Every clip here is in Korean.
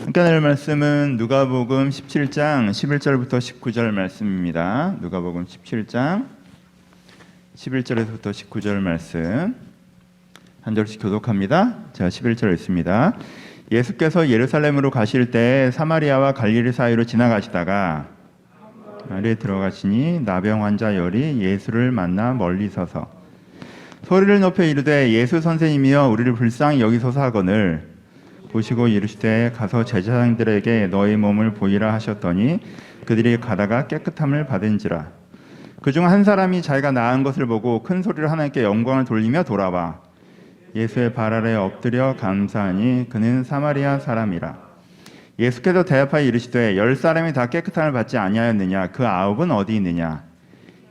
함께 나눌 말씀은 누가복음 17장 11절부터 19절 말씀입니다. 누가복음 17장 11절에서부터 19절 말씀 한 절씩 교독합니다. 제가 11절 읽습니다. 예수께서 예루살렘으로 가실 때 사마리아와 갈릴리 사이로 지나가시다가 마을에 들어가시니 나병 환자 열이 예수를 만나 멀리 서서 소리를 높여 이르되 예수 선생님이여 우리를 불쌍히 여기소서 하거늘 보시고 이르시되 가서 제사장들에게 너희 몸을 보이라 하셨더니 그들이 가다가 깨끗함을 받은지라. 그중 한 사람이 자기가 나은 것을 보고 큰 소리로 하나님께 영광을 돌리며 돌아와 예수의 발 아래 엎드려 감사하니 그는 사마리아 사람이라. 예수께서 대답하여 이르시되 10사람이 다 깨끗함을 받지 아니하였느냐? 그 9은 어디 있느냐?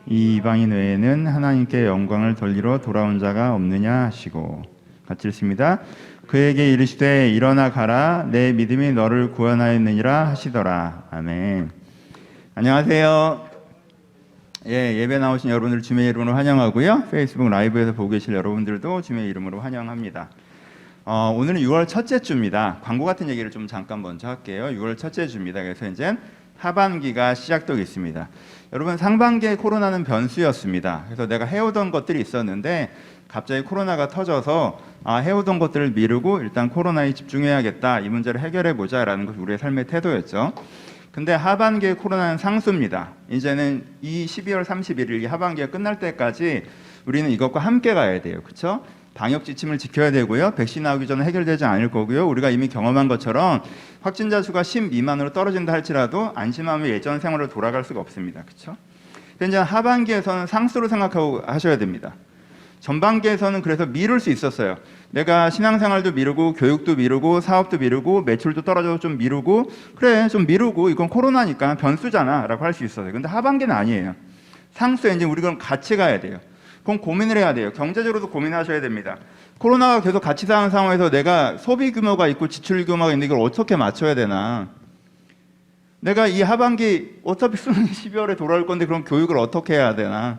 이 이방인 외에는 하나님께 영광을 돌리러 돌아온 자가 없느냐 하시고. 같이 읽습니다. 그에게 이르시되 일어나 가라 내 믿음이 너를 구원하였느니라 하시더라. 아멘. 안녕하세요. 예배 나오신 여러분들 주님의 이름으로 환영하고요. 페이스북 라이브에서 보고 계실 여러분들도 주님의 이름으로 환영합니다. 오늘은 6월 첫째 주입니다. 광고 같은 얘기를 좀 잠깐 먼저 할게요. 6월 첫째 주입니다. 그래서 이제 하반기가 시작되고 있습니다. 여러분, 상반기에 코로나는 변수였습니다. 그래서 내가 해오던 것들이 있었는데 갑자기 코로나가 터져서 해오던 것들을 미루고 일단 코로나에 집중해야겠다, 이 문제를 해결해보자 라는 것이 우리의 삶의 태도였죠. 근데 하반기에 코로나는 상수입니다. 이제는 이 12월 31일 이 하반기가 끝날 때까지 우리는 이것과 함께 가야 돼요. 그렇죠? 방역 지침을 지켜야 되고요. 백신 나오기 전에 해결되지 않을 거고요. 우리가 이미 경험한 것처럼 확진자 수가 10 미만으로 떨어진다 할지라도 안심하면 예전 생활로 돌아갈 수가 없습니다. 그렇죠? 이제 하반기에서는 상수로 생각하고 하셔야 됩니다. 전반기에서는 그래서 미룰 수 있었어요. 내가 신앙생활도 미루고 교육도 미루고 사업도 미루고 매출도 떨어져서 좀 미루고, 그래 좀 미루고 이건 코로나니까 변수잖아 라고 할 수 있었어요. 근데 하반기는 아니에요. 상수에 이제 우리 그럼 같이 가야 돼요. 그럼 고민을 해야 돼요. 경제적으로도 고민하셔야 됩니다. 코로나가 계속 같이 사는 상황에서 내가 소비 규모가 있고 지출 규모가 있는데 이걸 어떻게 맞춰야 되나. 내가 이 하반기 어차피 수능이 12월에 돌아올 건데 그럼 교육을 어떻게 해야 되나.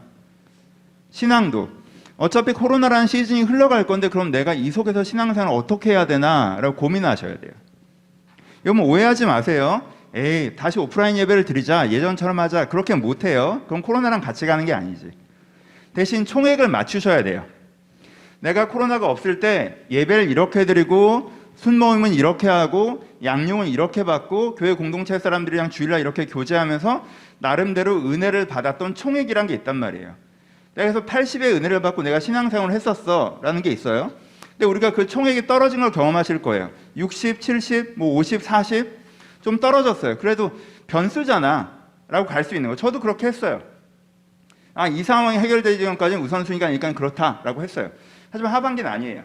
신앙도 어차피 코로나라는 시즌이 흘러갈 건데 그럼 내가 이 속에서 신앙생활을 어떻게 해야 되나 라고 고민하셔야 돼요. 여러분 오해하지 마세요. 에이 다시 오프라인 예배를 드리자, 예전처럼 하자, 그렇게 못해요. 그럼 코로나랑 같이 가는 게 아니지. 대신 총액을 맞추셔야 돼요. 내가 코로나가 없을 때 예배를 이렇게 드리고 순모임은 이렇게 하고 양육은 이렇게 받고 교회 공동체 사람들이랑 주일날 이렇게 교제하면서 나름대로 은혜를 받았던 총액이란 게 있단 말이에요. 내가 그래서 80의 은혜를 받고 내가 신앙생활을 했었어 라는 게 있어요. 근데 우리가 그 총액이 떨어진 걸 경험하실 거예요. 60, 70, 50, 40 좀 떨어졌어요. 그래도 변수잖아 라고 갈 수 있는 거예요. 저도 그렇게 했어요. 이 상황이 해결되기 전까지는 우선순위가 아니니까 그렇다라고 했어요. 하지만 하반기는 아니에요.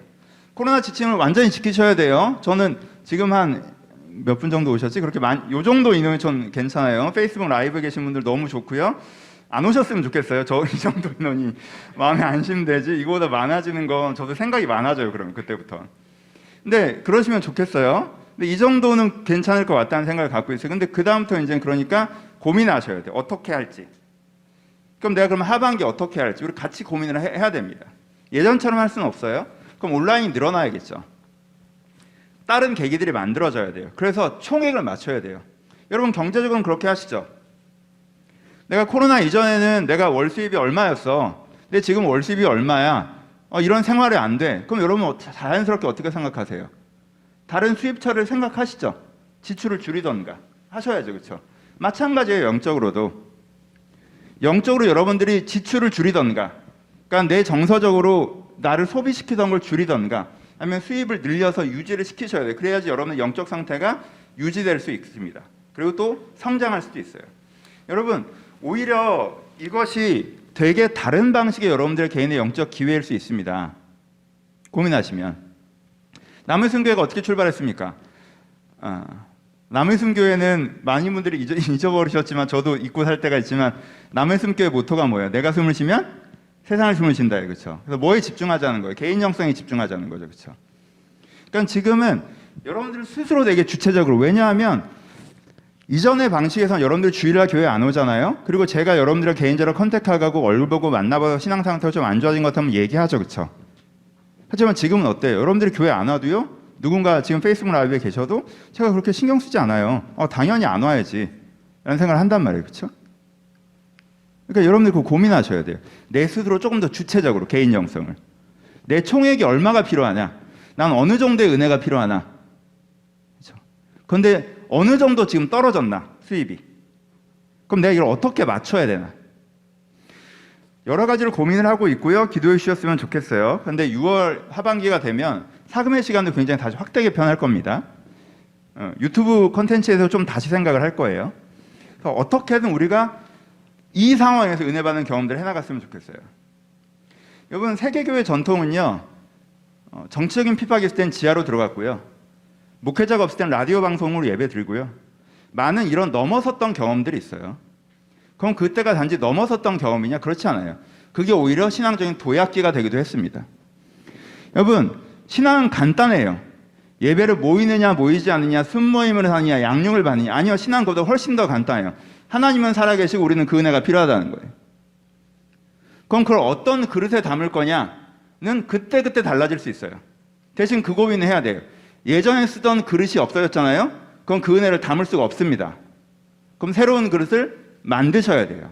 코로나 지침을 완전히 지키셔야 돼요. 저는 지금 한 몇 분 정도 오셨지? 그렇게 요 정도 인원이 전 괜찮아요. 페이스북 라이브에 계신 분들 너무 좋고요. 안 오셨으면 좋겠어요. 저 이 정도 인원이 마음에 안심되지. 이거보다 많아지는 건 저도 생각이 많아져요. 그러면 그때부터. 근데 그러시면 좋겠어요. 근데 이 정도는 괜찮을 것 같다는 생각을 갖고 있어요. 근데 그 다음부터 이제 그러니까 고민하셔야 돼요. 어떻게 할지. 그럼 내가 그러면 하반기 어떻게 할지 우리 같이 고민을 해야 됩니다. 예전처럼 할 수는 없어요. 그럼 온라인이 늘어나야겠죠. 다른 계기들이 만들어져야 돼요. 그래서 총액을 맞춰야 돼요. 여러분 경제적으로는 그렇게 하시죠. 내가 코로나 이전에는 내가 월 수입이 얼마였어. 근데 지금 월 수입이 얼마야. 이런 생활이 안 돼. 그럼 여러분 자연스럽게 어떻게 생각하세요? 다른 수입처를 생각하시죠. 지출을 줄이던가 하셔야죠. 그렇죠? 마찬가지예요. 영적으로 여러분들이 지출을 줄이던가, 그러니까 내 정서적으로 나를 소비시키던 걸 줄이던가, 아니면 수입을 늘려서 유지를 시키셔야 돼요. 그래야지 여러분의 영적 상태가 유지될 수 있습니다. 그리고 또 성장할 수도 있어요. 여러분 오히려 이것이 되게 다른 방식의 여러분들의 개인의 영적 기회일 수 있습니다. 고민하시면. 남의순교회가 어떻게 출발했습니까? 남의순교회는 많은 분들이 잊어버리셨지만 저도 잊고 살 때가 있지만 남의순교회 모토가 뭐예요? 내가 숨을 쉬면 세상을 숨을 쉰다. 그렇죠? 그래서 뭐에 집중하자는 거예요? 개인 영성에 집중하자는 거죠. 그렇죠? 그러니까 지금은 여러분들 스스로 되게 주체적으로, 왜냐하면 이전의 방식에서는 여러분들 주일날 교회 안 오잖아요. 그리고 제가 여러분들을 개인적으로 컨택하고 얼굴 보고 만나봐서 신앙 상태가 좀 안 좋아진 것 같으면 얘기하죠. 그렇죠? 하지만 지금은 어때요? 여러분들이 교회 안 와도요 누군가 지금 페이스북 라이브에 계셔도 제가 그렇게 신경 쓰지 않아요. 당연히 안 와야지 라는 생각을 한단 말이에요. 그렇죠? 그러니까 여러분들 그거 고민하셔야 돼요. 내 스스로 조금 더 주체적으로 개인 영성을. 내 총액이 얼마가 필요하냐? 난 어느 정도의 은혜가 필요하나? 그렇죠? 그런데 어느 정도 지금 떨어졌나? 수입이. 그럼 내가 이걸 어떻게 맞춰야 되나? 여러 가지를 고민을 하고 있고요. 기도해 주셨으면 좋겠어요. 그런데 6월 하반기가 되면 사금의 시간도 굉장히 다시 확대 개편할 겁니다. 유튜브 콘텐츠에서 좀 다시 생각을 할 거예요. 그래서 어떻게든 우리가 이 상황에서 은혜 받는 경험들을 해나갔으면 좋겠어요. 여러분, 세계교회 전통은요, 정치적인 핍박이 있을 땐 지하로 들어갔고요, 목회자가 없을 땐 라디오 방송으로 예배 드리고요, 많은 이런 넘어섰던 경험들이 있어요. 그럼 그때가 단지 넘어섰던 경험이냐? 그렇지 않아요. 그게 오히려 신앙적인 도약기가 되기도 했습니다. 여러분, 신앙은 간단해요. 예배를 모이느냐 모이지 않느냐, 순모임을 하느냐, 양육을 받느냐. 아니요, 신앙은 그보다 훨씬 더 간단해요. 하나님은 살아계시고 우리는 그 은혜가 필요하다는 거예요. 그럼 그걸 어떤 그릇에 담을 거냐는 그때그때 달라질 수 있어요. 대신 그 고민을 해야 돼요. 예전에 쓰던 그릇이 없어졌잖아요. 그럼 그 은혜를 담을 수가 없습니다. 그럼 새로운 그릇을 만드셔야 돼요.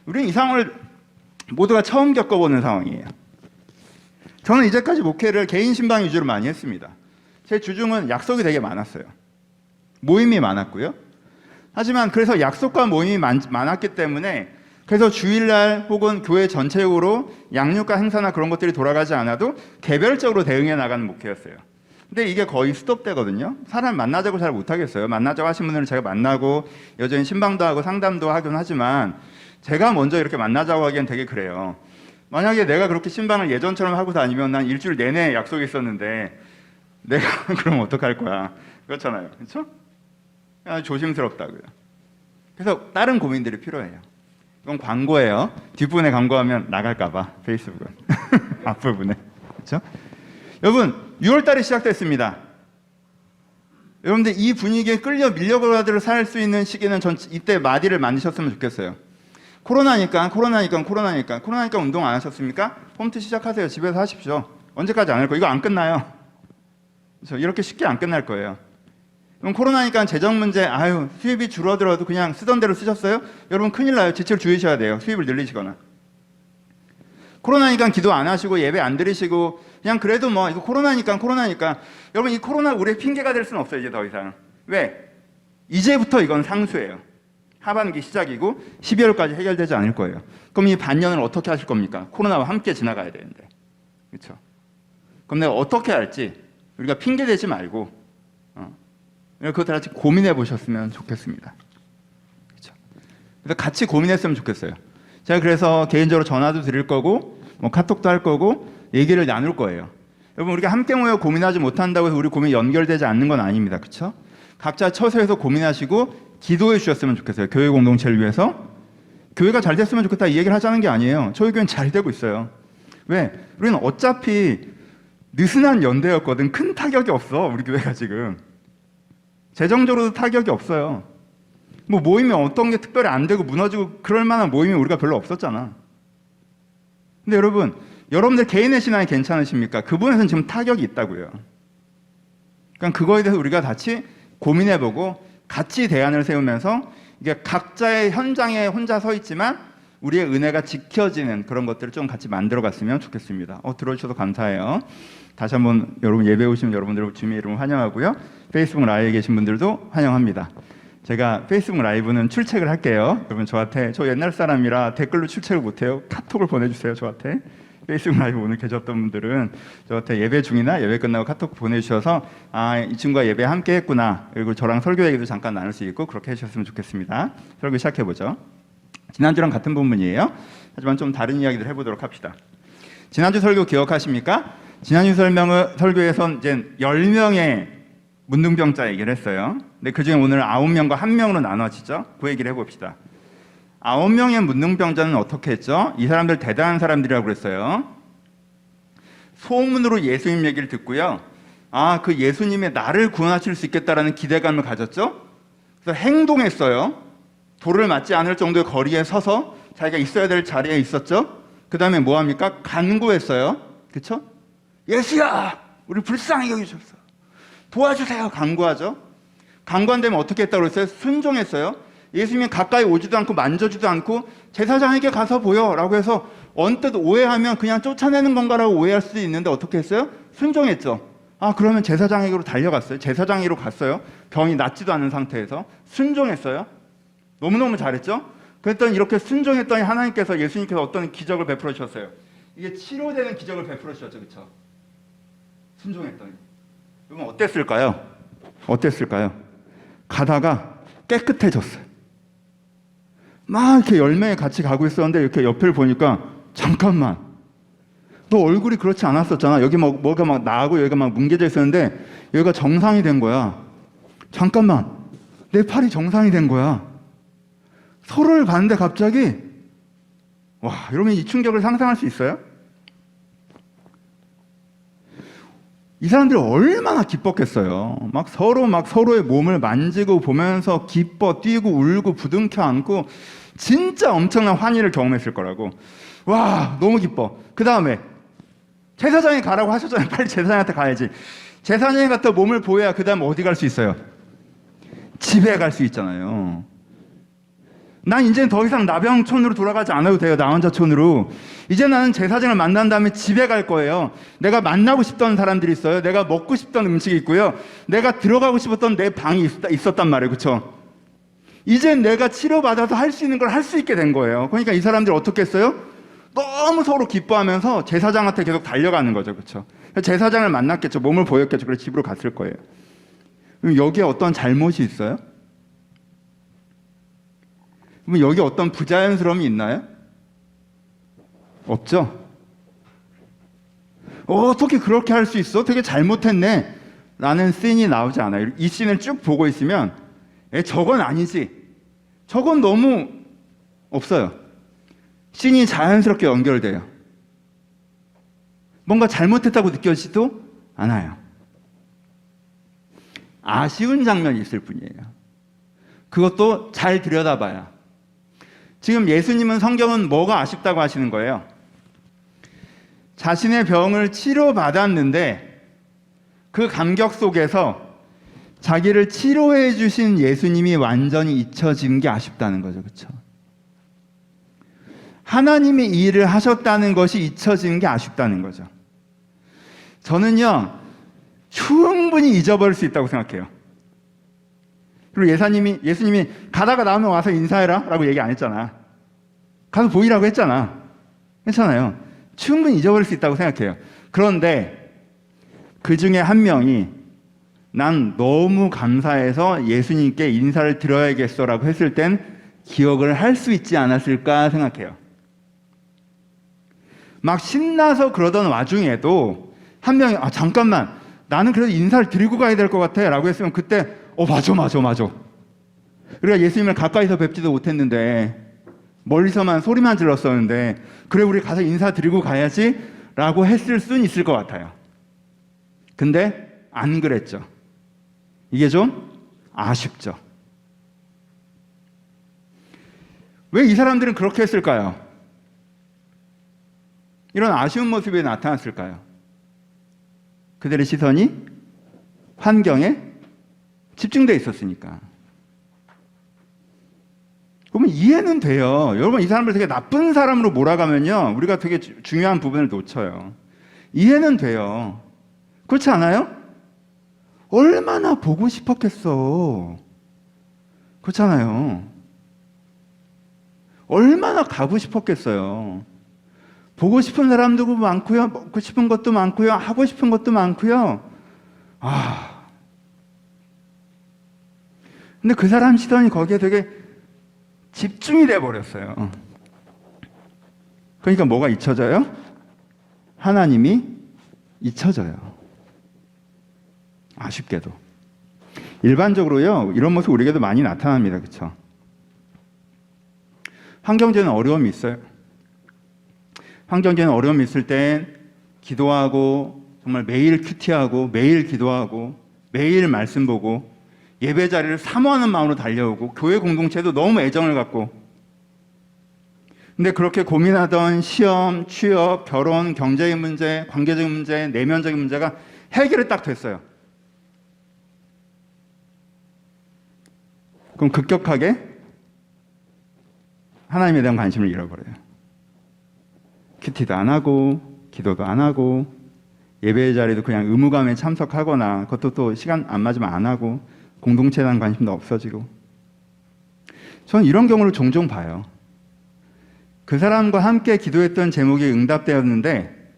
우리는 이 상황을 모두가 처음 겪어보는 상황이에요. 저는 이제까지 목회를 개인 신방 위주로 많이 했습니다. 제 주중은 약속이 되게 많았어요. 모임이 많았고요. 하지만 그래서 약속과 모임이 많았기 때문에 그래서 주일날 혹은 교회 전체적으로 양육과 행사나 그런 것들이 돌아가지 않아도 개별적으로 대응해 나가는 목회였어요. 근데 이게 거의 스톱되거든요. 사람 만나자고 잘 못하겠어요. 만나자고 하신 분들은 제가 만나고 여전히 신방도 하고 상담도 하긴 하지만 제가 먼저 이렇게 만나자고 하기엔 되게 그래요. 만약에 내가 그렇게 신방을 예전처럼 하고 다니면 난 일주일 내내 약속이 있었는데 내가 그럼 어떡할 거야. 그렇잖아요. 그렇죠? 조심스럽다고요. 그래서 다른 고민들이 필요해요. 이건 광고예요. 뒷부분에 광고하면 나갈까 봐. 페이스북은. 앞부분에. 그렇죠? 여러분, 6월 달에 시작됐습니다. 여러분들 이 분위기에 끌려 밀려가지고 살 수 있는 시기는 전 이때 마디를 만드셨으면 좋겠어요. 코로나니까 운동 안 하셨습니까? 홈트 시작하세요. 집에서 하십시오. 언제까지 안 할 거예요? 이거 안 끝나요. 그렇죠? 이렇게 쉽게 안 끝날 거예요. 그럼 코로나니까 재정 문제, 수입이 줄어들어도 그냥 쓰던 대로 쓰셨어요? 여러분 큰일 나요. 지출 주의셔야 돼요. 수입을 늘리시거나. 코로나니까 기도 안 하시고 예배 안 드리시고 그냥 그래도 뭐 이거 코로나니까 여러분 이 코로나 우리의 핑계가 될 수는 없어요. 이제 더 이상. 왜? 이제부터 이건 상수예요. 하반기 시작이고 12월까지 해결되지 않을 거예요. 그럼 이 반년을 어떻게 하실 겁니까? 코로나와 함께 지나가야 되는데. 그렇죠? 그럼 내가 어떻게 할지 우리가 핑계 대지 말고 그것들 같이 고민해 보셨으면 좋겠습니다. 그렇죠? 그래서 같이 고민했으면 좋겠어요. 제가 그래서 개인적으로 전화도 드릴 거고 뭐 카톡도 할 거고 얘기를 나눌 거예요. 여러분 우리가 함께 모여 고민하지 못한다고 해서 우리 고민이 연결되지 않는 건 아닙니다. 그렇죠? 각자 처소에서 고민하시고 기도해 주셨으면 좋겠어요. 교회 공동체를 위해서. 교회가 잘 됐으면 좋겠다 이 얘기를 하자는 게 아니에요. 저희 교회는 잘 되고 있어요. 왜? 우리는 어차피 느슨한 연대였거든. 큰 타격이 없어. 우리 교회가 지금. 재정적으로도 타격이 없어요. 뭐 모임이 어떤 게 특별히 안 되고 무너지고 그럴 만한 모임이 우리가 별로 없었잖아. 근데 여러분들 개인의 신앙이 괜찮으십니까? 그 부분에서는 지금 타격이 있다고요. 그러니까 그거에 대해서 우리가 같이 고민해보고 같이 대안을 세우면서 이게 각자의 현장에 혼자 서 있지만 우리의 은혜가 지켜지는 그런 것들을 좀 같이 만들어갔으면 좋겠습니다. 들어주셔서 감사해요. 다시 한번 여러분 예배 오시면 여러분들 주님의 이름으로 환영하고요. 페이스북 라이브에 계신 분들도 환영합니다. 제가 페이스북 라이브는 출첵을 할게요. 여러분 저 옛날 사람이라 댓글로 출첵을 못해요. 카톡을 보내주세요. 저한테. 페이스북 라이브 오늘 계셨던 분들은 저한테 예배 중이나 예배 끝나고 카톡 보내주셔서 이 친구가 예배 함께 했구나. 그리고 저랑 설교 얘기도 잠깐 나눌 수 있고 그렇게 해주셨으면 좋겠습니다. 설교 시작해보죠. 지난주랑 같은 본문이에요. 하지만 좀 다른 이야기를 해보도록 합시다. 지난주 설교 기억하십니까? 지난주 설교에선 이제 10명의 문둥병자 얘기를 했어요. 근데 그중에 오늘 9명과 1명으로 나눠지죠. 그 얘기를 해봅시다. 9명의 문둥병자는 어떻게 했죠? 이 사람들 대단한 사람들이라고 그랬어요. 소문으로 예수님 얘기를 듣고요. 그 예수님의 나를 구원하실 수 있겠다라는 기대감을 가졌죠. 그래서 행동했어요. 돌을 맞지 않을 정도의 거리에 서서 자기가 있어야 될 자리에 있었죠. 그 다음에 뭐 합니까? 간구했어요. 그렇죠? 예수야, 우리 불쌍히 여기셔서 도와주세요. 간구하죠. 간구 안 되면 어떻게 했다고 그랬어요? 순종했어요. 예수님이 가까이 오지도 않고 만져주지도 않고 제사장에게 가서 보여 라고 해서 언뜻 오해하면 그냥 쫓아내는 건가라고 오해할 수도 있는데 어떻게 했어요? 순종했죠. 아, 그러면 제사장에게로 달려갔어요. 제사장에게로 갔어요. 병이 낫지도 않은 상태에서 순종했어요. 너무너무 잘했죠. 그랬더니 이렇게 순종했더니 하나님께서, 예수님께서 어떤 기적을 베풀어 주셨어요. 이게 치료되는 기적을 베풀어 주셨죠. 그렇죠? 순종했더니. 그러면 어땠을까요? 어땠을까요? 가다가 깨끗해졌어요. 막 이렇게 열매에 같이 가고 있었는데 이렇게 옆을 보니까, 잠깐만, 너 얼굴이 그렇지 않았었잖아. 여기 뭐가 막 나고 여기가 막 뭉개져 있었는데 여기가 정상이 된 거야. 잠깐만, 내 팔이 정상이 된 거야. 서로를 봤는데 갑자기, 와, 여러분 이 충격을 상상할 수 있어요? 이 사람들이 얼마나 기뻤겠어요. 막 서로의 몸을 만지고 보면서 기뻐 뛰고 울고 부둥켜 안고 진짜 엄청난 환희를 경험했을 거라고. 와, 너무 기뻐. 그 다음에 제사장에 가라고 하셨잖아요. 빨리 제사장한테 가야지. 제사장에 갔다 몸을 보여야 그 다음 어디 갈 수 있어요? 집에 갈 수 있잖아요. 난 이제 더 이상 나병촌으로 돌아가지 않아도 돼요. 나 혼자촌으로. 이제 나는 제사장을 만난 다음에 집에 갈 거예요. 내가 만나고 싶던 사람들이 있어요. 내가 먹고 싶던 음식이 있고요. 내가 들어가고 싶었던 내 방이 있었단 말이에요. 그렇죠? 이제 내가 치료받아서 할 수 있는 걸 할 수 있게 된 거예요. 그러니까 이 사람들이 어떻게 했어요? 너무 서로 기뻐하면서 제사장한테 계속 달려가는 거죠. 그렇죠? 제사장을 만났겠죠. 몸을 보였겠죠. 그래서 집으로 갔을 거예요. 그럼 여기에 어떤 잘못이 있어요? 그럼 여기 어떤 부자연스러움이 있나요? 없죠? 어떻게 그렇게 할 수 있어? 되게 잘못했네 라는 씬이 나오지 않아요. 이 씬을 쭉 보고 있으면 저건 아니지, 저건 너무 없어요. 씬이 자연스럽게 연결돼요. 뭔가 잘못했다고 느껴지지도 않아요. 아쉬운 장면이 있을 뿐이에요. 그것도 잘 들여다봐야. 지금 예수님은, 성경은 뭐가 아쉽다고 하시는 거예요? 자신의 병을 치료받았는데 그 감격 속에서 자기를 치료해 주신 예수님이 완전히 잊혀진 게 아쉽다는 거죠. 그렇죠? 하나님이 이 일을 하셨다는 것이 잊혀지는 게 아쉽다는 거죠. 저는요, 충분히 잊어버릴 수 있다고 생각해요. 그리고 예수님이 가다가 나오면 와서 인사해라 라고 얘기 안 했잖아. 가서 보이라고 했잖아. 괜찮아요. 충분히 잊어버릴 수 있다고 생각해요. 그런데 그 중에 한 명이 난 너무 감사해서 예수님께 인사를 드려야겠어 라고 했을 땐 기억을 할 수 있지 않았을까 생각해요. 막 신나서 그러던 와중에도 한 명이, 아, 잠깐만, 나는 그래도 인사를 드리고 가야 될 것 같아 라고 했으면 그때 맞아. 우리가 예수님을 가까이서 뵙지도 못했는데, 멀리서만 소리만 질렀었는데, 그래, 우리 가서 인사드리고 가야지 라고 했을 수는 있을 것 같아요. 근데 안 그랬죠. 이게 좀 아쉽죠. 왜 이 사람들은 그렇게 했을까요? 이런 아쉬운 모습이 나타났을까요? 그들의 시선이 환경에 집중되어 있었으니까. 그러면 이해는 돼요. 여러분, 이 사람을 되게 나쁜 사람으로 몰아가면요, 우리가 되게 중요한 부분을 놓쳐요. 이해는 돼요. 그렇지 않아요? 얼마나 보고 싶었겠어. 그렇잖아요. 얼마나 가고 싶었겠어요. 보고 싶은 사람도 많고요, 먹고 싶은 것도 많고요, 하고 싶은 것도 많고요. 근데 그 사람 시선이 거기에 되게 집중이 돼 버렸어요. 그러니까 뭐가 잊혀져요? 하나님이 잊혀져요. 아쉽게도. 일반적으로요, 이런 모습 우리에게도 많이 나타납니다. 그렇죠? 환경적인 어려움이 있어요. 환경적인 어려움이 있을 땐 기도하고, 정말 매일 큐티하고, 매일 기도하고, 매일 말씀 보고, 예배 자리를 사모하는 마음으로 달려오고, 교회 공동체도 너무 애정을 갖고. 근데 그렇게 고민하던 시험, 취업, 결혼, 경제의 문제, 관계적인 문제, 내면적인 문제가 해결이 딱 됐어요. 그럼 급격하게 하나님에 대한 관심을 잃어버려요. 큐티도 안 하고 기도도 안 하고 예배의 자리도 그냥 의무감에 참석하거나 그것도 또 시간 안 맞으면 안 하고 공동체에 대한 관심도 없어지고. 저는 이런 경우를 종종 봐요. 그 사람과 함께 기도했던 제목이 응답되었는데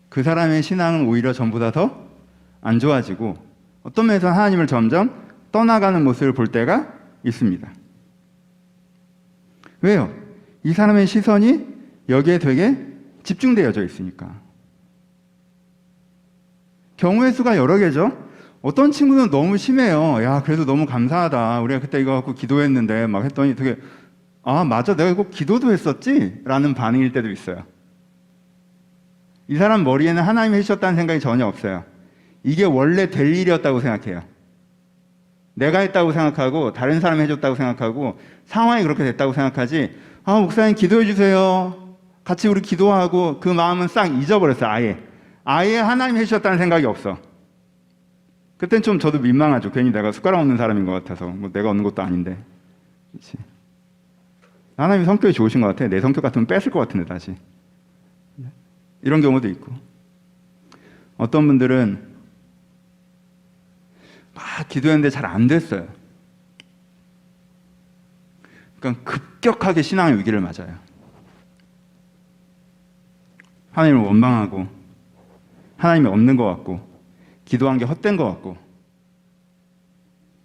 그 사람의 신앙은 오히려 전보다 더 안 좋아지고 어떤 면에서 하나님을 점점 떠나가는 모습을 볼 때가 있습니다. 왜요? 이 사람의 시선이 여기에 되게 집중되어져 있으니까. 경우의 수가 여러 개죠. 어떤 친구는 너무 심해요. 야, 그래도 너무 감사하다. 우리가 그때 이거 갖고 기도했는데 막 했더니 되게 아, 맞아. 내가 이거 기도도 했었지? 라는 반응일 때도 있어요. 이 사람 머리에는 하나님이 해주셨다는 생각이 전혀 없어요. 이게 원래 될 일이었다고 생각해요. 내가 했다고 생각하고 다른 사람이 해줬다고 생각하고 상황이 그렇게 됐다고 생각하지. 아, 목사님 기도해 주세요. 같이 우리 기도하고 그 마음은 싹 잊어버렸어요. 아예 하나님이 해주셨다는 생각이 없어. 그땐 좀 저도 민망하죠. 괜히 내가 숟가락 없는 사람인 것 같아서. 뭐 내가 얻는 것도 아닌데. 그렇지. 하나님이 성격이 좋으신 것 같아. 내 성격 같으면 뺐을 것 같은데 다시. 이런 경우도 있고. 어떤 분들은 막 기도했는데 잘 안 됐어요. 그러니까 급격하게 신앙의 위기를 맞아요. 하나님을 원망하고 하나님이 없는 것 같고 기도한 게 헛된 것 같고.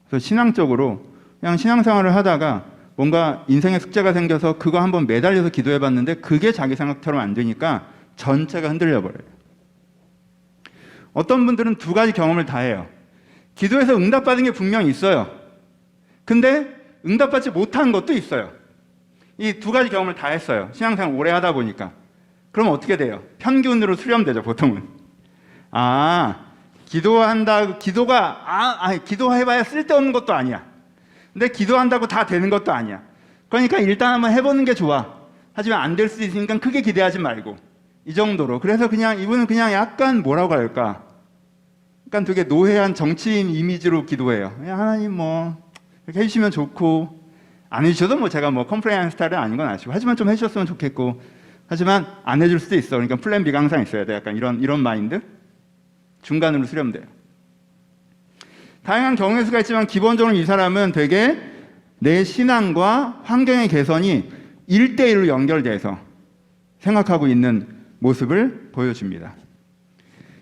그래서 신앙적으로 그냥 신앙생활을 하다가 뭔가 인생의 숙제가 생겨서 그거 한번 매달려서 기도해봤는데 그게 자기 생각처럼 안 되니까 전체가 흔들려버려요. 어떤 분들은 두 가지 경험을 다 해요. 기도해서 응답받은 게 분명히 있어요. 근데 응답받지 못한 것도 있어요. 이 두 가지 경험을 다 했어요. 신앙생활 오래 하다 보니까. 그럼 어떻게 돼요? 편견으로 수렴되죠, 보통은. 기도해봐야 쓸데없는 것도 아니야. 근데 기도한다고 다 되는 것도 아니야. 그러니까 일단 한번 해보는 게 좋아. 하지만 안 될 수도 있으니까 크게 기대하지 말고. 이 정도로. 그래서 그냥 이분은 그냥 약간 뭐라고 할까? 약간 되게 노회한 정치인 이미지로 기도해요. 하나님 뭐 이렇게 해주시면 좋고 안 해주셔도 뭐 제가 뭐 컴플레인하는 스타일은 아닌 건 아시고 하지만 좀 해주셨으면 좋겠고 하지만 안 해줄 수도 있어. 그러니까 플랜 B가 항상 있어야 돼. 약간 이런 마인드? 중간으로 수렴돼요. 다양한 경우의 수가 있지만 기본적으로 이 사람은 되게 내 신앙과 환경의 개선이 1대1로 연결돼서 생각하고 있는 모습을 보여줍니다.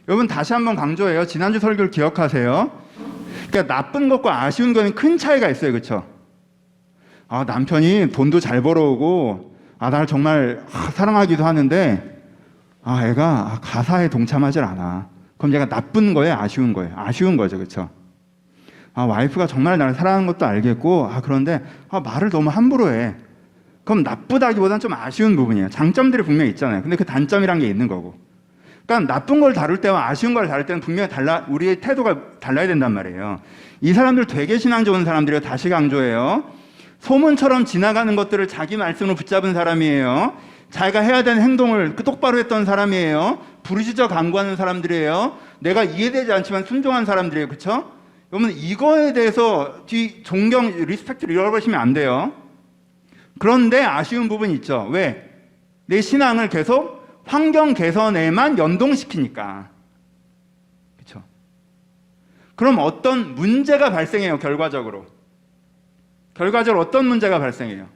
여러분 다시 한번 강조해요. 지난주 설교를 기억하세요. 그러니까 나쁜 것과 아쉬운 거는 큰 차이가 있어요. 그렇죠? 아, 남편이 돈도 잘 벌어오고 나를 정말 사랑하기도 하는데 애가 가사에 동참하질 않아. 그럼 얘가 나쁜 거예요? 아쉬운 거예요? 아쉬운 거죠. 그렇죠? 와이프가 정말 나를 사랑하는 것도 알겠고 그런데 말을 너무 함부로 해. 그럼 나쁘다기보다는 좀 아쉬운 부분이에요. 장점들이 분명히 있잖아요. 근데 그 단점이란 게 있는 거고. 그러니까 나쁜 걸 다룰 때와 아쉬운 걸 다룰 때는 분명히 우리의 태도가 달라야 된단 말이에요. 이 사람들 되게 신앙 좋은 사람들이에요. 다시 강조해요. 소문처럼 지나가는 것들을 자기 말씀으로 붙잡은 사람이에요. 자기가 해야 되는 행동을 똑바로 했던 사람이에요. 부르짖어 간구하는 사람들이에요. 내가 이해되지 않지만 순종한 사람들이에요. 그렇죠? 여러분 이거에 대해서 존경, 리스펙트를 잃어버리시면 안 돼요. 그런데 아쉬운 부분이 있죠. 왜? 내 신앙을 계속 환경 개선에만 연동시키니까. 그렇죠? 그럼 어떤 문제가 발생해요, 결과적으로. 결과적으로 어떤 문제가 발생해요?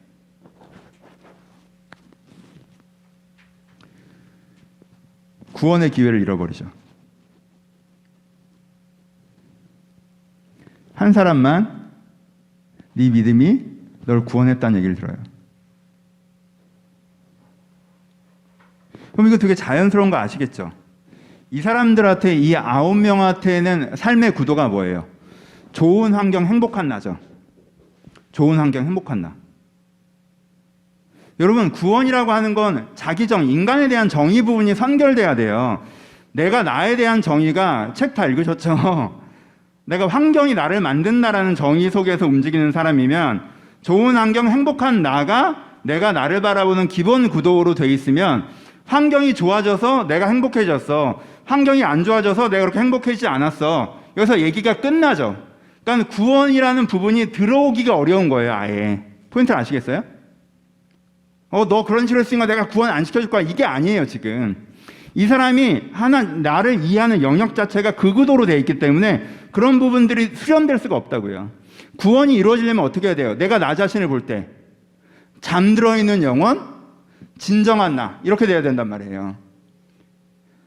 구원의 기회를 잃어버리죠. 한 사람만 네 믿음이 널 구원했다는 얘기를 들어요. 그럼 이거 되게 자연스러운 거 아시겠죠? 이 사람들한테, 이 9명한테는 삶의 구도가 뭐예요? 좋은 환경, 행복한 나죠. 좋은 환경, 행복한 나. 여러분 구원이라고 하는 건 자기 인간에 대한 정의 부분이 선결돼야 돼요. 내가 나에 대한 정의가, 책 다 읽으셨죠? 내가 환경이 나를 만든다라는 정의 속에서 움직이는 사람이면 좋은 환경, 행복한 나가 내가 나를 바라보는 기본 구도로 돼 있으면 환경이 좋아져서 내가 행복해졌어. 환경이 안 좋아져서 내가 그렇게 행복해지지 않았어. 여기서 얘기가 끝나죠. 그러니까 구원이라는 부분이 들어오기가 어려운 거예요. 아예. 포인트를 아시겠어요? 너 그런 식으로 했으니까 내가 구원 안 시켜줄 거야. 이게 아니에요, 지금. 이 사람이 나를 이해하는 영역 자체가 극우도로 되어 있기 때문에 그런 부분들이 수렴될 수가 없다고요. 구원이 이루어지려면 어떻게 해야 돼요? 내가 나 자신을 볼 때 잠들어 있는 영혼, 진정한 나, 이렇게 돼야 된단 말이에요.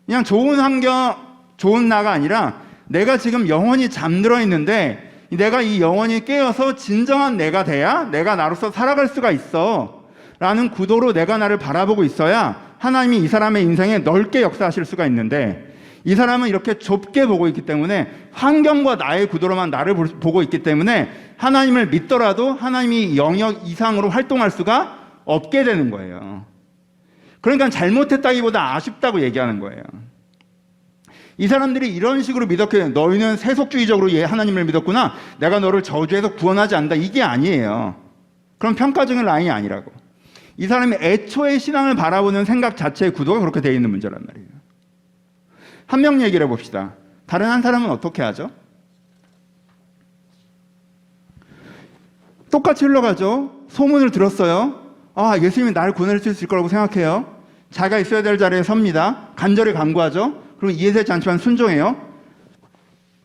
그냥 좋은 환경, 좋은 나가 아니라 내가 지금 영혼이 잠들어 있는데 내가 이 영혼이 깨어서 진정한 내가 돼야 내가 나로서 살아갈 수가 있어 라는 구도로 내가 나를 바라보고 있어야 하나님이 이 사람의 인생에 넓게 역사하실 수가 있는데, 이 사람은 이렇게 좁게 보고 있기 때문에 환경과 나의 구도로만 나를 보고 있기 때문에 하나님을 믿더라도 하나님이 영역 이상으로 활동할 수가 없게 되는 거예요. 그러니까 잘못했다기보다 아쉽다고 얘기하는 거예요. 이 사람들이 이런 식으로 믿었거든요. 너희는 세속주의적으로 하나님을 믿었구나. 내가 너를 저주해서 구원하지 않는다. 이게 아니에요. 그런 평가적인 라인이 아니라고. 이 사람이 애초에 신앙을 바라보는 생각 자체의 구도가 그렇게 되어 있는 문제란 말이에요. 한 명 얘기를 해봅시다. 다른 한 사람은 어떻게 하죠? 똑같이 흘러가죠. 소문을 들었어요. 예수님이 나를 구원할 수 있을 거라고 생각해요. 자기가 있어야 될 자리에 섭니다. 간절히 간구하죠. 그리고 이해되지 않지만 순종해요.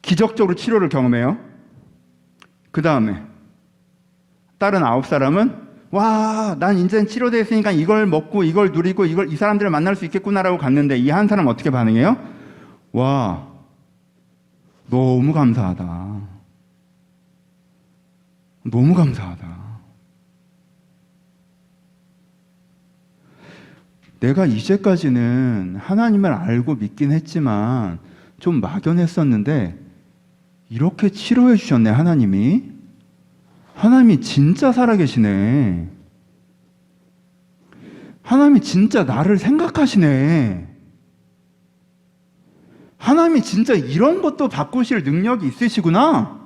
기적적으로 치료를 경험해요. 그 다음에 다른 9사람은 난 이제 치료되어 있으니까 이걸 먹고 이걸 누리고 이 사람들을 만날 수 있겠구나라고 갔는데, 이 한 사람은 어떻게 반응해요? 너무 감사하다. 너무 감사하다. 내가 이제까지는 하나님을 알고 믿긴 했지만 좀 막연했었는데 이렇게 치료해 주셨네, 하나님이. 하나님이 진짜 살아계시네. 하나님이 진짜 나를 생각하시네. 하나님이 진짜 이런 것도 바꾸실 능력이 있으시구나.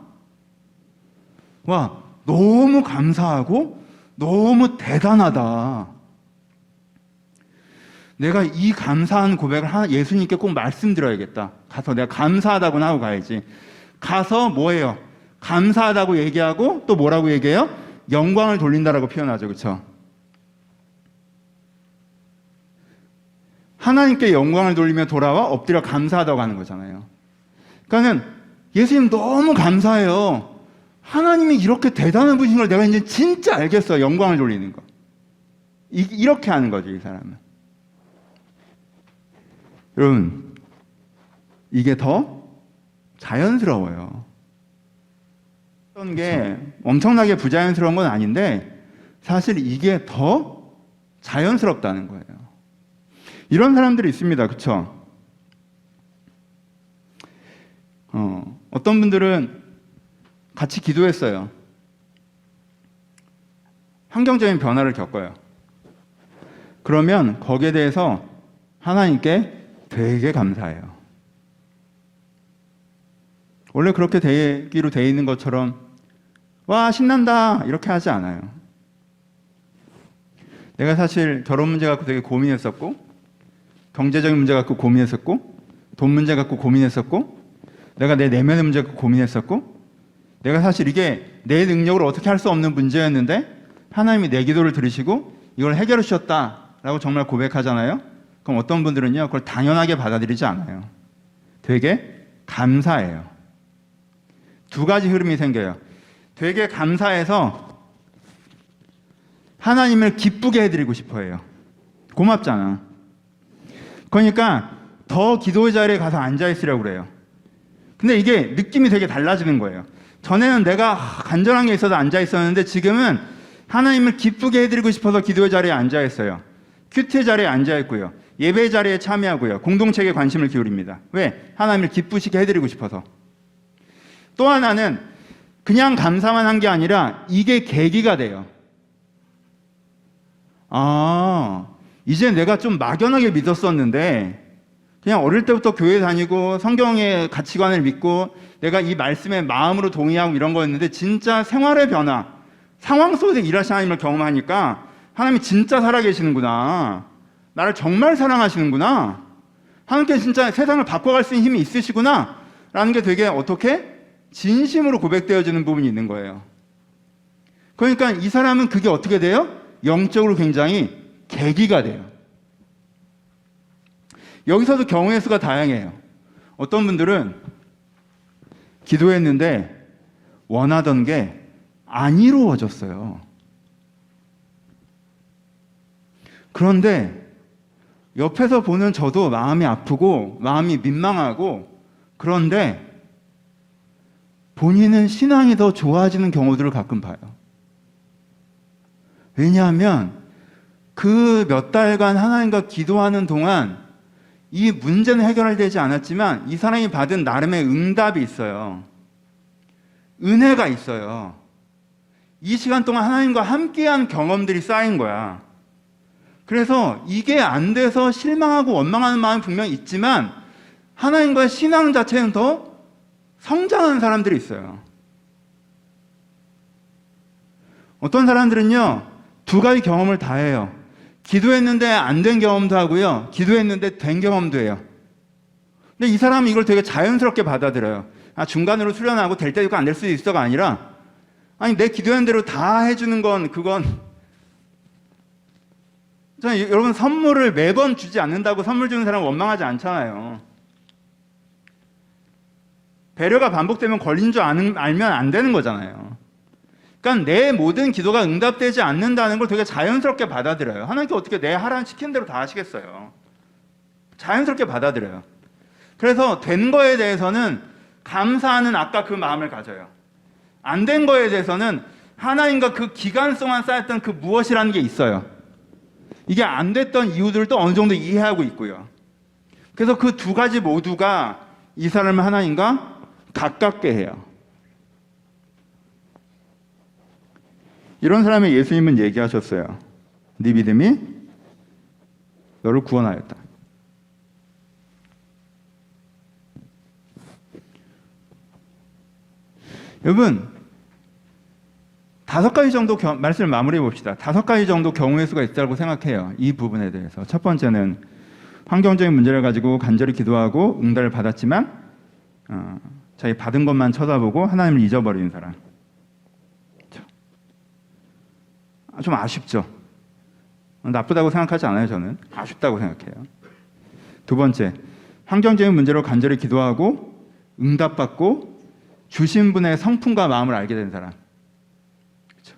너무 감사하고 너무 대단하다. 내가 이 감사한 고백을 예수님께 꼭 말씀드려야겠다. 가서 내가 감사하다고나 하고 가야지. 가서 뭐예요? 감사하다고 얘기하고 또 뭐라고 얘기해요? 영광을 돌린다라고 표현하죠. 그렇죠? 하나님께 영광을 돌리며 돌아와 엎드려 감사하다고 하는 거잖아요. 그러니까 예수님 너무 감사해요. 하나님이 이렇게 대단한 분이신 걸 내가 이제 진짜 알겠어. 영광을 돌리는 거. 이렇게 하는 거죠, 이 사람은. 여러분, 이게 더 자연스러워요. 어떤 게 엄청나게 부자연스러운 건 아닌데 사실 이게 더 자연스럽다는 거예요. 이런 사람들이 있습니다. 그렇죠? 어떤 분들은 같이 기도했어요. 환경적인 변화를 겪어요. 그러면 거기에 대해서 하나님께 되게 감사해요. 원래 그렇게 되기로 돼 있는 것처럼 신난다 이렇게 하지 않아요. 내가 사실 결혼 문제 갖고 되게 고민했었고, 경제적인 문제 갖고 고민했었고, 돈 문제 갖고 고민했었고, 내가 내 내면의 문제 갖고 고민했었고, 내가 사실 이게 내 능력으로 어떻게 할 수 없는 문제였는데 하나님이 내 기도를 들으시고 이걸 해결해 주셨다라고 정말 고백하잖아요. 그럼 어떤 분들은요, 그걸 당연하게 받아들이지 않아요. 되게 감사해요. 두 가지 흐름이 생겨요. 되게 감사해서 하나님을 기쁘게 해드리고 싶어 해요. 고맙잖아. 그러니까 더 기도의 자리에 가서 앉아있으려고 그래요. 근데 이게 느낌이 되게 달라지는 거예요. 전에는 내가 간절한 게 있어서 앉아있었는데 지금은 하나님을 기쁘게 해드리고 싶어서 기도의 자리에 앉아있어요. 큐티의 자리에 앉아있고요. 예배의 자리에 참여하고요. 공동체에 관심을 기울입니다. 왜? 하나님을 기쁘시게 해드리고 싶어서. 또 하나는 그냥 감사만 한 게 아니라 이게 계기가 돼요. 이제 내가 좀 막연하게 믿었었는데 그냥 어릴 때부터 교회 다니고 성경의 가치관을 믿고 내가 이 말씀에 마음으로 동의하고 이런 거였는데 진짜 생활의 변화, 상황 속에서 일하시는 하나님을 경험하니까 하나님이 진짜 살아계시는구나. 나를 정말 사랑하시는구나. 하나님께 진짜 세상을 바꿔갈 수 있는 힘이 있으시구나. 라는 게 되게 어떻게? 진심으로 고백되어지는 부분이 있는 거예요. 그러니까 이 사람은 그게 어떻게 돼요? 영적으로 굉장히 계기가 돼요. 여기서도 경우의 수가 다양해요. 어떤 분들은 기도했는데 원하던 게 안 이루어졌어요. 그런데 옆에서 보는 저도 마음이 아프고 마음이 민망하고, 그런데 본인은 신앙이 더 좋아지는 경우들을 가끔 봐요. 왜냐하면 그 몇 달간 하나님과 기도하는 동안 이 문제는 해결되지 않았지만 이 사람이 받은 나름의 응답이 있어요. 은혜가 있어요. 이 시간 동안 하나님과 함께한 경험들이 쌓인 거야. 그래서 이게 안 돼서 실망하고 원망하는 마음이 분명히 있지만 하나님과의 신앙 자체는 더 성장하는 사람들이 있어요. 어떤 사람들은요, 두 가지 경험을 다 해요. 기도했는데 안 된 경험도 하고요, 기도했는데 된 경험도 해요. 근데 이 사람은 이걸 되게 자연스럽게 받아들여요. 중간으로 수련하고 될 때도 있고 안 될 수도 있어가 아니라, 아니 내 기도한 대로 다 해주는 건 그건, 여러분 선물을 매번 주지 않는다고 선물 주는 사람은 원망하지 않잖아요. 배려가 반복되면 걸린 줄 알면 안 되는 거잖아요. 그러니까 내 모든 기도가 응답되지 않는다는 걸 되게 자연스럽게 받아들여요. 하나님께 어떻게 내 하라는 시키는 대로 다 하시겠어요. 자연스럽게 받아들여요. 그래서 된 거에 대해서는 감사하는 아까 그 마음을 가져요. 안 된 거에 대해서는 하나님과 그 기간 동안 쌓였던 그 무엇이라는 게 있어요. 이게 안 됐던 이유들을 또 어느 정도 이해하고 있고요. 그래서 그 두 가지 모두가 이 사람을 하나님과 가깝게 해요. 이런 사람의 예수님은 얘기하셨어요. 네 믿음이 너를 구원하였다. 여러분, 5가지 정도 말씀을 마무리해 봅시다. 5가지 정도 경우의 수가 있다고 생각해요. 이 부분에 대해서. 첫 번째는 환경적인 문제를 가지고 간절히 기도하고 응답을 받았지만 자기 받은 것만 쳐다보고 하나님을 잊어버리는 사람. 좀 아쉽죠. 나쁘다고 생각하지 않아요. 저는 아쉽다고 생각해요. 두 번째, 환경적인 문제로 간절히 기도하고 응답받고 주신 분의 성품과 마음을 알게 된 사람. 그렇죠?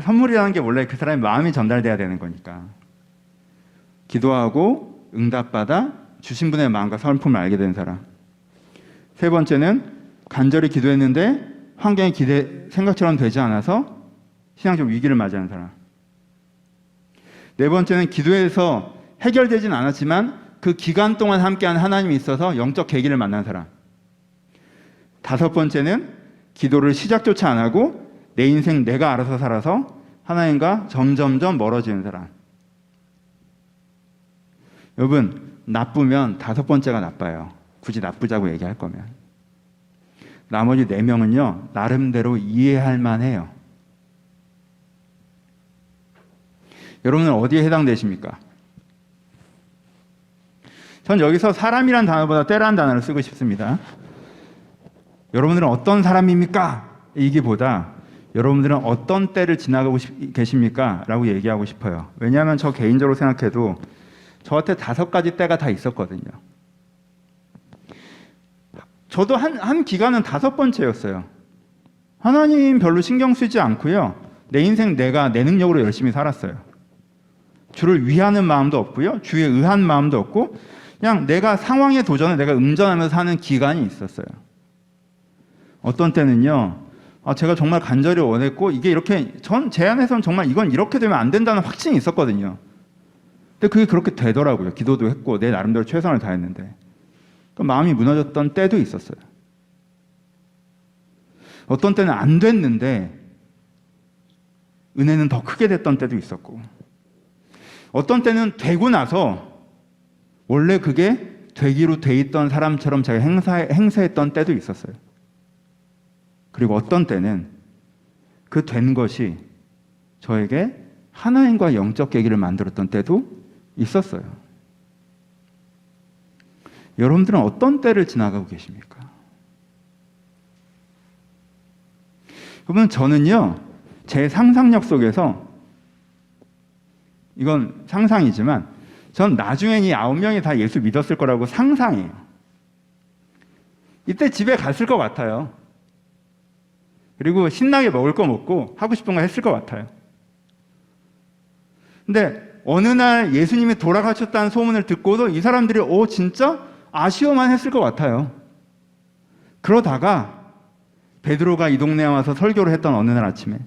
선물이라는 게 원래 그 사람의 마음이 전달돼야 되는 거니까. 기도하고 응답받아 주신 분의 마음과 성품을 알게 된 사람. 세 번째는 간절히 기도했는데 환경이 생각처럼 되지 않아서 신앙적 위기를 맞이하는 사람. 네 번째는 기도해서 해결되진 않았지만 그 기간 동안 함께한 하나님이 있어서 영적 계기를 만난 사람. 다섯 번째는 기도를 시작조차 안 하고 내 인생 내가 알아서 살아서 하나님과 점점점 멀어지는 사람. 여러분, 나쁘면 다섯 번째가 나빠요. 굳이 나쁘자고 얘기할 거면. 나머지 4명은요, 나름대로 이해할 만해요. 여러분은 어디에 해당되십니까? 전 여기서 사람이란 단어보다 때라는 단어를 쓰고 싶습니다. 여러분들은 어떤 사람입니까? 이기보다 여러분들은 어떤 때를 지나가고 계십니까? 라고 얘기하고 싶어요. 왜냐하면 저 개인적으로 생각해도 저한테 5가지 때가 다 있었거든요. 저도 한 기간은 5번째였어요. 하나님 별로 신경 쓰지 않고요, 내 인생 내가 내 능력으로 열심히 살았어요. 주를 위하는 마음도 없고요, 주에 의한 마음도 없고, 그냥 내가 상황에 도전을 내가 응전하면서 사는 기간이 있었어요. 어떤 때는요, 제가 정말 간절히 원했고 이게 이렇게 제 안에서는 정말 이건 이렇게 되면 안 된다는 확신이 있었거든요. 근데 그게 그렇게 되더라고요. 기도도 했고 내 나름대로 최선을 다했는데 마음이 무너졌던 때도 있었어요. 어떤 때는 안 됐는데 은혜는 더 크게 됐던 때도 있었고, 어떤 때는 되고 나서 원래 그게 되기로 돼 있던 사람처럼 제가 행세했던 때도 있었어요. 그리고 어떤 때는 그 된 것이 저에게 하나님과 영적 계기를 만들었던 때도 있었어요. 여러분들은 어떤 때를 지나가고 계십니까? 여러분, 저는요, 제 상상력 속에서, 이건 상상이지만, 전 나중엔 이 9명이 다 예수 믿었을 거라고 상상해요. 이때 집에 갔을 것 같아요. 그리고 신나게 먹을 거 먹고 하고 싶은 거 했을 것 같아요. 근데 어느 날 예수님이 돌아가셨다는 소문을 듣고도 이 사람들이 진짜? 아쉬워만 했을 것 같아요. 그러다가 베드로가 이 동네에 와서 설교를 했던 어느 날 아침에,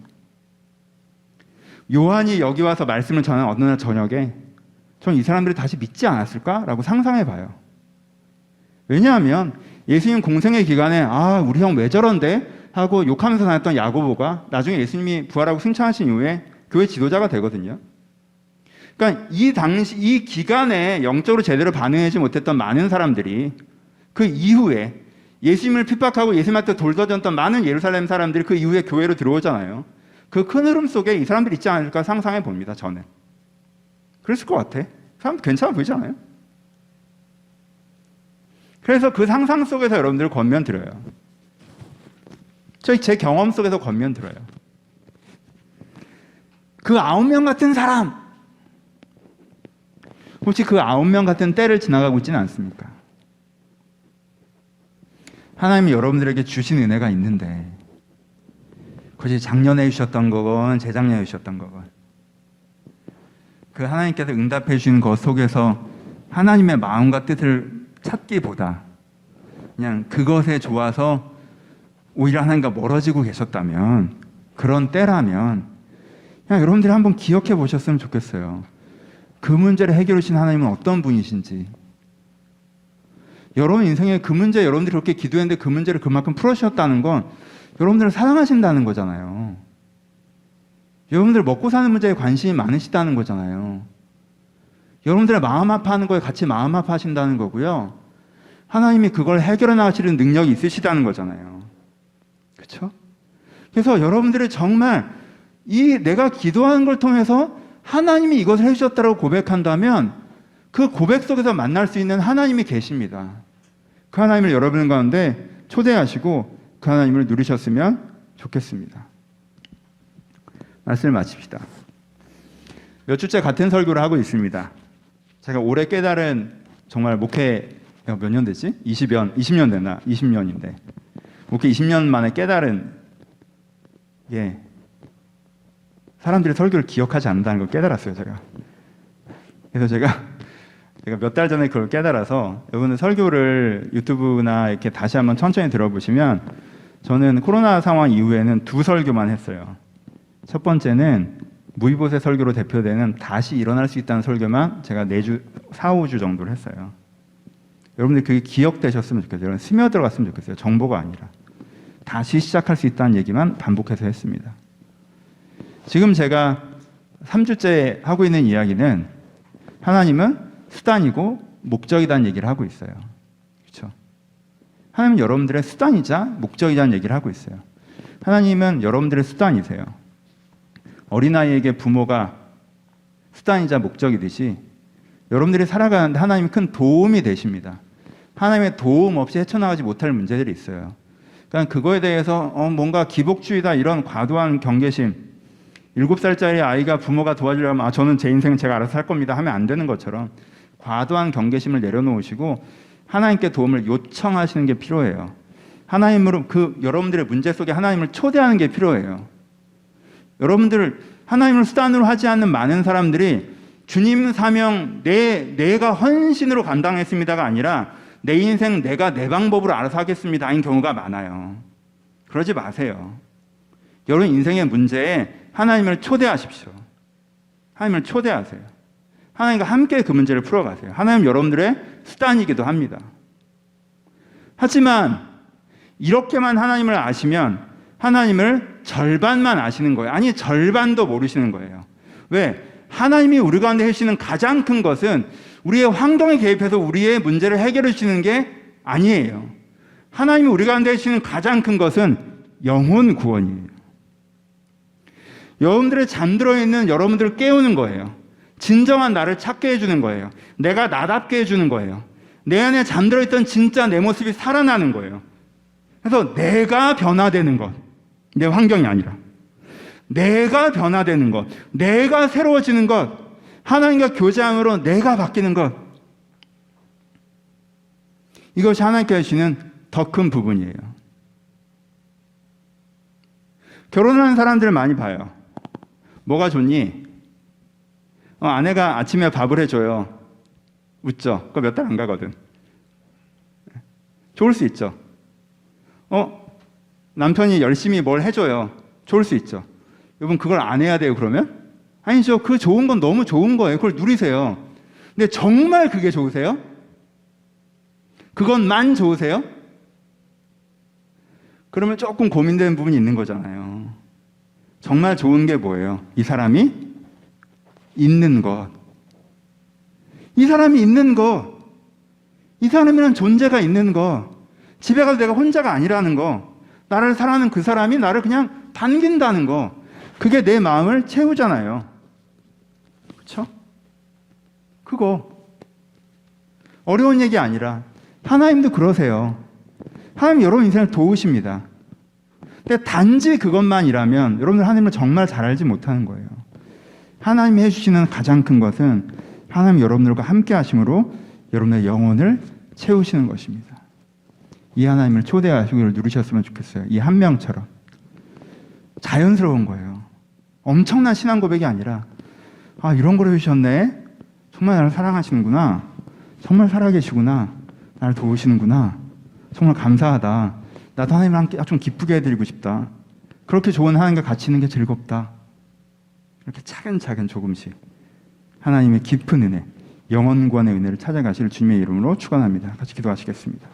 요한이 여기 와서 말씀을 전하는 어느 날 저녁에 전 이 사람들이 다시 믿지 않았을까라고 상상해 봐요. 왜냐하면 예수님 공생의 기간에 우리 형 왜 저런데? 하고 욕하면서 다녔던 야고보가 나중에 예수님이 부활하고 승천하신 이후에 교회 지도자가 되거든요. 그러니까 이 기간에 영적으로 제대로 반응하지 못했던 많은 사람들이 그 이후에 예수님을 핍박하고 예수님한테 돌더졌던 많은 예루살렘 사람들이 그 이후에 교회로 들어오잖아요. 그 큰 흐름 속에 이 사람들이 있지 않을까 상상해 봅니다, 저는. 그랬을 것 같아. 사람들 괜찮아 보이잖아요. 그래서 그 상상 속에서 여러분들 권면 드려요. 제 경험 속에서 권면 드려요. 그 9명 같은 사람, 혹시 그 9명 같은 때를 지나가고 있지는 않습니까? 하나님이 여러분들에게 주신 은혜가 있는데, 그것이 작년에 주셨던 거건 재작년에 주셨던 거건, 그 하나님께서 응답해 주신 것 속에서 하나님의 마음과 뜻을 찾기보다 그냥 그것에 좋아서 오히려 하나님과 멀어지고 계셨다면, 그런 때라면 그냥 여러분들이 한번 기억해 보셨으면 좋겠어요. 그 문제를 해결해 주신 하나님은 어떤 분이신지. 여러분 인생에 그 문제, 여러분들이 그렇게 기도했는데 그 문제를 그만큼 풀어주셨다는 건 여러분들을 사랑하신다는 거잖아요. 여러분들 먹고 사는 문제에 관심이 많으시다는 거잖아요. 여러분들의 마음 아파하는 거에 같이 마음 아파하신다는 거고요. 하나님이 그걸 해결해 나가시는 능력이 있으시다는 거잖아요. 그렇죠? 그래서 여러분들이 정말 내가 기도하는 걸 통해서 하나님이 이것을 해주셨다고 고백한다면 그 고백 속에서 만날 수 있는 하나님이 계십니다. 그 하나님을 여러분 가운데 초대하시고 그 하나님을 누리셨으면 좋겠습니다. 말씀을 마칩시다. 몇 주째 같은 설교를 하고 있습니다. 제가 올해 깨달은 정말 목회 몇 년 됐지? 20년 됐나? 20년인데 목회 20년 만에 깨달은 게 사람들이 설교를 기억하지 않는다는 걸 깨달았어요, 제가. 그래서 제가 몇 달 전에 그걸 깨달아서 여러분들 설교를 유튜브나 이렇게 다시 한번 천천히 들어보시면 저는 코로나 상황 이후에는 2설교만 했어요. 첫 번째는 무이봇의 설교로 대표되는 다시 일어날 수 있다는 설교만 제가 4, 5주 정도를 했어요. 여러분들 그게 기억되셨으면 좋겠어요. 여러분 스며들어갔으면 좋겠어요. 정보가 아니라. 다시 시작할 수 있다는 얘기만 반복해서 했습니다. 지금 제가 3주째 하고 있는 이야기는 하나님은 수단이고 목적이라는 얘기를 하고 있어요. 그렇죠? 하나님은 여러분들의 수단이자 목적이라는 얘기를 하고 있어요. 하나님은 여러분들의 수단이세요. 어린아이에게 부모가 수단이자 목적이듯이 여러분들이 살아가는데 하나님이 큰 도움이 되십니다. 하나님의 도움 없이 헤쳐나가지 못할 문제들이 있어요. 그러니까 그거에 대해서 뭔가 기복주의다 이런 과도한 경계심, 7살짜리 아이가 부모가 도와주려면 저는 제 인생 제가 알아서 할 겁니다 하면 안 되는 것처럼 과도한 경계심을 내려놓으시고 하나님께 도움을 요청하시는 게 필요해요. 하나님으로 여러분들의 문제 속에 하나님을 초대하는 게 필요해요. 여러분들 하나님을 수단으로 하지 않는 많은 사람들이 주님 사명 내가 헌신으로 감당했습니다가 아니라 내 인생 내가 내 방법으로 알아서 하겠습니다인 경우가 많아요. 그러지 마세요. 여러분 인생의 문제에 하나님을 초대하십시오. 하나님을 초대하세요. 하나님과 함께 그 문제를 풀어가세요. 하나님 여러분들의 수단이기도 합니다. 하지만 이렇게만 하나님을 아시면 하나님을 절반만 아시는 거예요. 아니 절반도 모르시는 거예요. 왜? 하나님이 우리 가운데 해주시는 가장 큰 것은 우리의 환경에 개입해서 우리의 문제를 해결해 주시는 게 아니에요. 하나님이 우리 가운데 해주시는 가장 큰 것은 영혼 구원이에요. 여러분들의 잠들어 있는 여러분들을 깨우는 거예요. 진정한 나를 찾게 해주는 거예요. 내가 나답게 해주는 거예요. 내 안에 잠들어 있던 진짜 내 모습이 살아나는 거예요. 그래서 내가 변화되는 것, 내 환경이 아니라 내가 변화되는 것, 내가 새로워지는 것, 하나님과 교제함으로 내가 바뀌는 것, 이것이 하나님께 주시는 더 큰 부분이에요. 결혼하는 사람들을 많이 봐요. 뭐가 좋니? 아내가 아침에 밥을 해줘요. 웃죠? 그거 몇 달 안 가거든. 좋을 수 있죠. 남편이 열심히 뭘 해줘요. 좋을 수 있죠. 여러분, 그걸 안 해야 돼요, 그러면? 아니죠. 그 좋은 건 너무 좋은 거예요. 그걸 누리세요. 근데 정말 그게 좋으세요? 그것만 좋으세요? 그러면 조금 고민되는 부분이 있는 거잖아요. 정말 좋은 게 뭐예요? 이 사람이 있는 것. 이 사람이 있는 것. 이 사람이란 존재가 있는 것. 집에 가서 내가 혼자가 아니라는 거. 나를 사랑하는 그 사람이 나를 그냥 반긴다는 거. 그게 내 마음을 채우잖아요. 그렇죠? 그거 어려운 얘기 아니라 하나님도 그러세요. 하나님 여러분 인생을 도우십니다. 근데 단지 그것만이라면 여러분들 하나님을 정말 잘 알지 못하는 거예요. 하나님이 해주시는 가장 큰 것은 하나님 여러분들과 함께 하심으로 여러분의 영혼을 채우시는 것입니다. 이 하나님을 초대하시기를 누리셨으면 좋겠어요. 이 한 명처럼 자연스러운 거예요. 엄청난 신앙 고백이 아니라 이런 걸 해주셨네. 정말 나를 사랑하시는구나. 정말 살아계시구나. 나를 도우시는구나. 정말 감사하다. 나도 하나님을 함께 좀 기쁘게 해드리고 싶다. 그렇게 좋은 하나님과 같이 있는 게 즐겁다. 이렇게 차근차근 조금씩 하나님의 깊은 은혜, 영원관의 은혜를 찾아가실 주님의 이름으로 축원합니다. 같이 기도하시겠습니다.